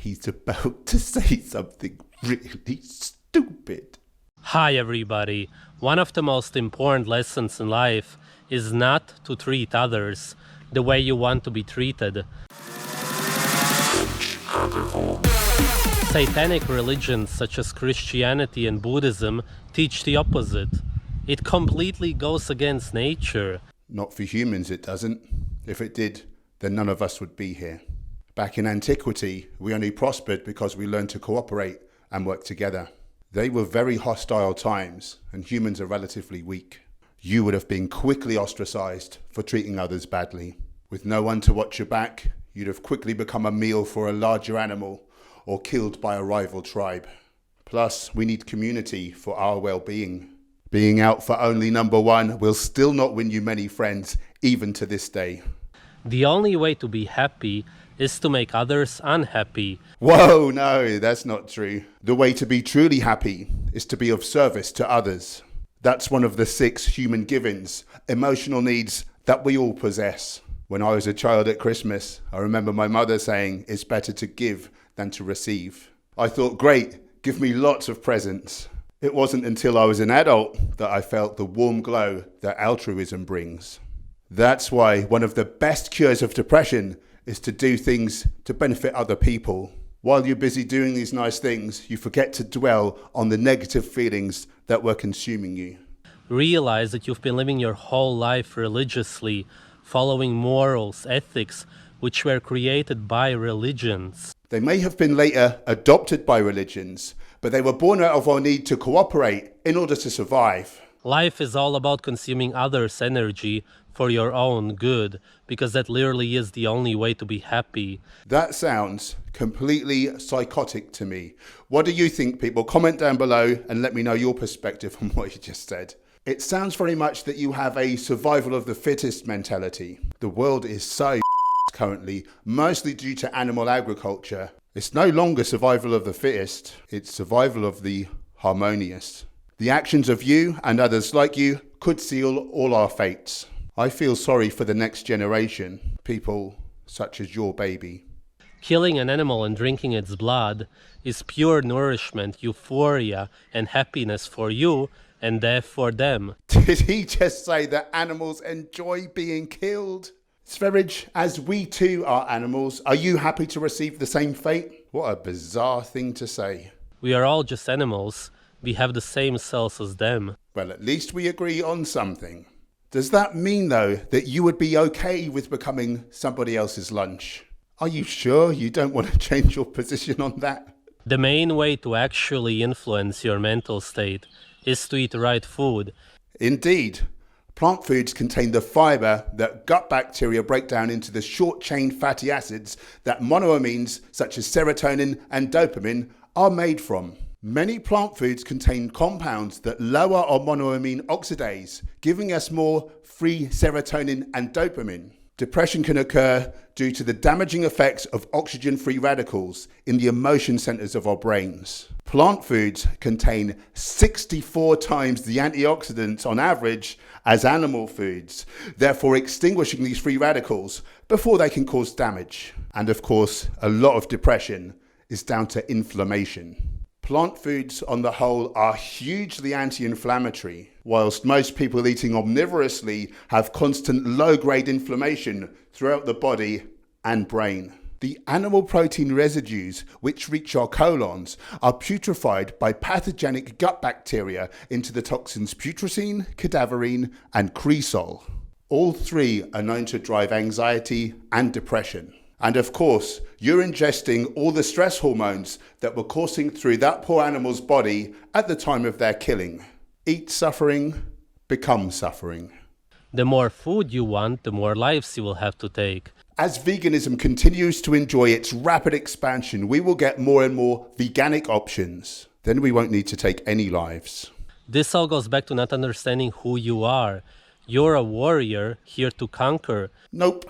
he's about to say something really stupid. Hi everybody. One of the most important lessons in life is not to treat others the way you want to be treated. Satanic religions such as Christianity and Buddhism teach the opposite. It completely goes against nature. Not for humans it doesn't. If it did, then none of us would be here. Back in antiquity, we only prospered because we learned to cooperate and work together. They were very hostile times, and humans are relatively weak. You would have been quickly ostracized for treating others badly. With no one to watch your back, you'd have quickly become a meal for a larger animal or killed by a rival tribe. Plus, we need community for our well-being. Being out for only number one will still not win you many friends, even to this day. The only way to be happy is to make others unhappy. Whoa, no, that's not true. The way to be truly happy is to be of service to others. That's one of the 6 human givens, emotional needs that we all possess. When I was a child at Christmas, I remember my mother saying it's better to give than to receive. I thought, great, give me lots of presents. It wasn't until I was an adult that I felt the warm glow that altruism brings. That's why one of the best cures of depression is to do things to benefit other people. While you're busy doing these nice things, you forget to dwell on the negative feelings that were consuming you. Realize that you've been living your whole life religiously, following morals, ethics, which were created by religions. They may have been later adopted by religions, but they were born out of our need to cooperate in order to survive. Life is all about consuming others' energy for your own good, because that literally is the only way to be happy. That sounds completely psychotic to me. What do you think, people? Comment down below and let me know your perspective on what you just said. It sounds very much that you have a survival of the fittest mentality. The world is so currently, mostly due to animal agriculture. It's no longer survival of the fittest, it's survival of the harmonious. The actions of you and others like you could seal all our fates. I feel sorry for the next generation, people such as your baby. Killing an animal and drinking its blood is pure nourishment, euphoria, and happiness for you and death for them. Did he just say that animals enjoy being killed? Sv3rige, as we too are animals, are you happy to receive the same fate? What a bizarre thing to say. We are all just animals. We have the same cells as them. Well, at least we agree on something. Does that mean, though, that you would be okay with becoming somebody else's lunch? Are you sure you don't want to change your position on that? The main way to actually influence your mental state is to eat the right food. Indeed. Plant foods contain the fiber that gut bacteria break down into the short-chain fatty acids that monoamines such as serotonin and dopamine are made from. Many plant foods contain compounds that lower our monoamine oxidase, giving us more free serotonin and dopamine. Depression can occur due to the damaging effects of oxygen-free radicals in the emotion centers of our brains. Plant foods contain 64 times the antioxidants on average as animal foods, therefore extinguishing these free radicals before they can cause damage. And of course, a lot of depression is down to inflammation. Plant foods on the whole are hugely anti-inflammatory, whilst most people eating omnivorously have constant low-grade inflammation throughout the body and brain. The animal protein residues which reach our colons are putrefied by pathogenic gut bacteria into the toxins putrescine, cadaverine and cresol. All 3 are known to drive anxiety and depression. And of course, you're ingesting all the stress hormones that were coursing through that poor animal's body at the time of their killing. Eat suffering, become suffering. The more food you want, the more lives you will have to take. As veganism continues to enjoy its rapid expansion, we will get more and more veganic options. Then we won't need to take any lives. This all goes back to not understanding who you are. You're a warrior here to conquer. Nope.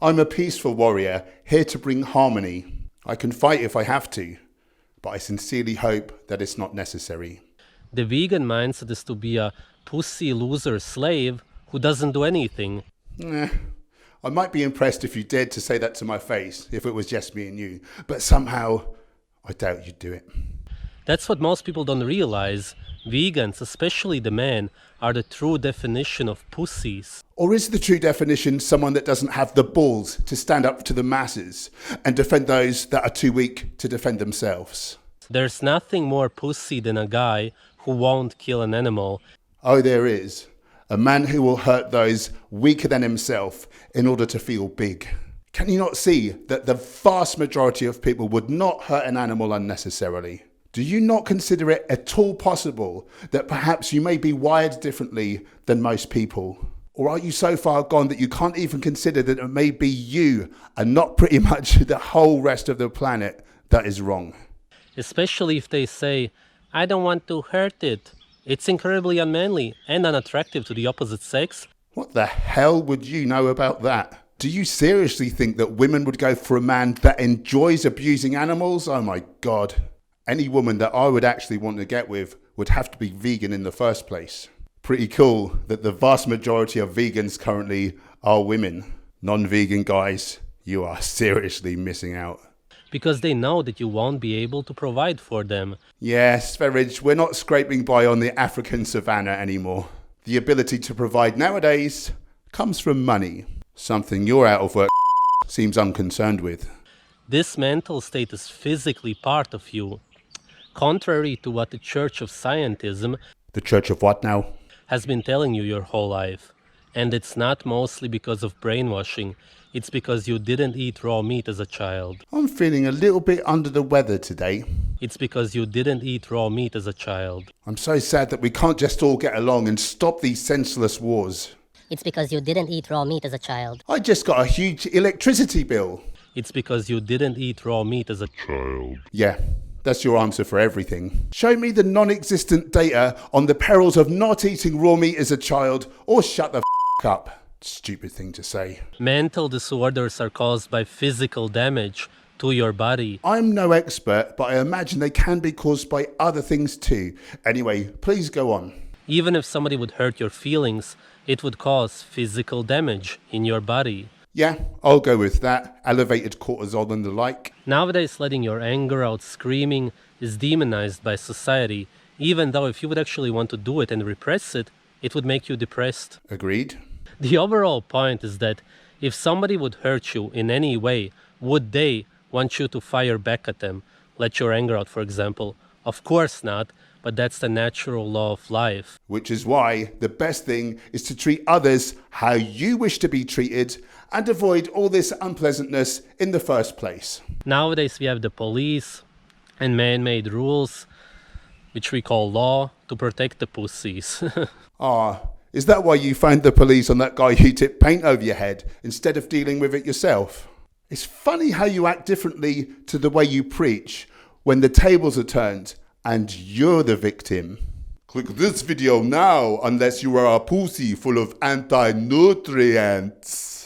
I'm a peaceful warrior, here to bring harmony. I can fight if I have to, but I sincerely hope that it's not necessary. The vegan mindset is to be a pussy loser slave who doesn't do anything. I might be impressed if you dared to say that to my face, if it was just me and you. But somehow, I doubt you'd do it. That's what most people don't realize. Vegans, especially the men, are the true definition of pussies. Or is the true definition someone that doesn't have the balls to stand up to the masses and defend those that are too weak to defend themselves? There's nothing more pussy than a guy who won't kill an animal. Oh, there is. A man who will hurt those weaker than himself in order to feel big. Can you not see that the vast majority of people would not hurt an animal unnecessarily? Do you not consider it at all possible that perhaps you may be wired differently than most people? Or are you so far gone that you can't even consider that it may be you and not pretty much the whole rest of the planet that is wrong? Especially if they say, I don't want to hurt it. It's incredibly unmanly and unattractive to the opposite sex. What the hell would you know about that? Do you seriously think that women would go for a man that enjoys abusing animals? Oh my God. Any woman that I would actually want to get with would have to be vegan in the first place. Pretty cool that the vast majority of vegans currently are women. Non-vegan guys, you are seriously missing out. Because they know that you won't be able to provide for them. Yes, Sv3rige, we're not scraping by on the African savannah anymore. The ability to provide nowadays comes from money. Something your out of work seems unconcerned with. This mental state is physically part of you. Contrary to what the Church of Scientism, The Church of what now? has been telling you your whole life. And it's not mostly because of brainwashing. It's because you didn't eat raw meat as a child. I'm feeling a little bit under the weather today. It's because you didn't eat raw meat as a child. I'm so sad that we can't just all get along and stop these senseless wars. It's because you didn't eat raw meat as a child. I just got a huge electricity bill. It's because you didn't eat raw meat as a child. Yeah, that's your answer for everything. Show me the non-existent data on the perils of not eating raw meat as a child, or shut the up. Stupid thing to say. Mental disorders are caused by physical damage to your body. I'm no expert, but I imagine they can be caused by other things too. Anyway, please go on. Even if somebody would hurt your feelings, it would cause physical damage in your body. Yeah, I'll go with that. Elevated cortisol and the like. Nowadays, letting your anger out screaming is demonized by society, even though if you would actually want to do it and repress it, it would make you depressed. Agreed? The overall point is that if somebody would hurt you in any way, would they want you to fire back at them? Let your anger out, for example. Of course not, but that's the natural law of life. Which is why the best thing is to treat others how you wish to be treated and avoid all this unpleasantness in the first place. Nowadays we have the police and man-made rules, which we call law, to protect the pussies. Is that why you phoned the police on that guy who tipped paint over your head instead of dealing with it yourself? It's funny how you act differently to the way you preach when the tables are turned and you're the victim. Click this video now unless you are a pussy full of anti-nutrients.